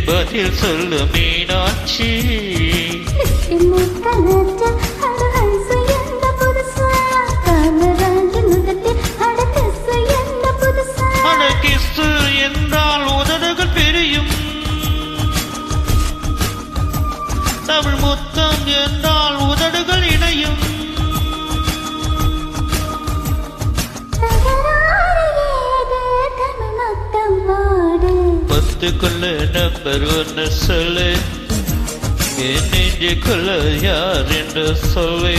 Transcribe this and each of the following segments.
பதில் சொல்லு மீனாட்சி. கிசு என்றால் உதடுகள் பிரியும், தமிழ் முத்தம் என்றால் உதடுகள் இணையும். பத்துக்குள்ள நம்பர் ஒன்னு சொல்லு, என் நெஞ்சுக்குள்ள யார் என்று சொல்லு.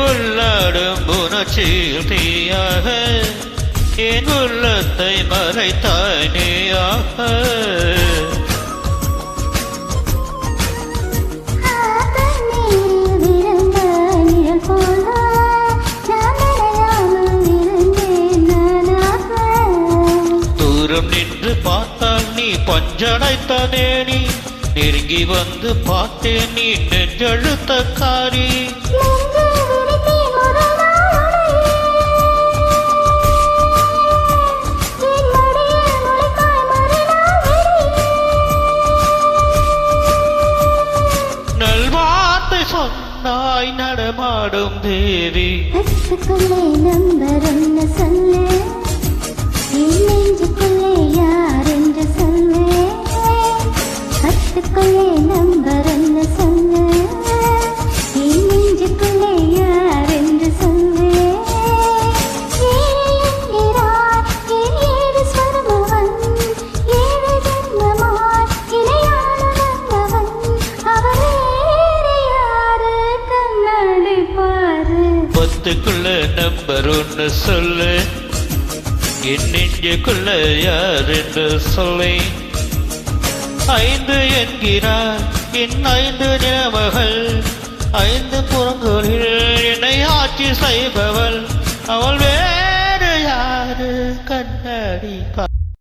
உள்ளாடும் உணர்ச்சியில் தீயாக என் உள்ளத்தை மறைத்தாய் நீயாக. தூரம் நின்று பார்த்தால் நீ பஞ்சடைத்தனே, நீ நெருங்கி வந்து பார்த்தேன் நீ நெஞ்செழுத்த காரி. நல்வார்த்தை சொன்னாய் நடமாடும் தேவி. நம்பர் ஒன்னு சொல்லு, நெஞ்சுக்குள்ளே யார் என்று சொல்லு. பத்துக்குள்ளே நம்பர் ஒன்னு சொல்லு, நெஞ்சுக்குள்ளே யார் என்று சொல்லு. ஏழு ஸ்வரமவன், ஏழு ஜன்மமாய் இணையானவன், அவர் வேறு யாரு கண்ணாடி பாரு. பத்துக்குள்ள நம்பர் ஒன்னு சொல்லு, என் நெஞ்சுக்குள்ள யார் என்று சொல்லி. ஐந்து என்கிறார் என் ஐந்து நிலமகள், ஐந்து புறங்களில் என்னை ஆட்சி செய்பவள், அவள் வேறு யாரு கண்ணாடி.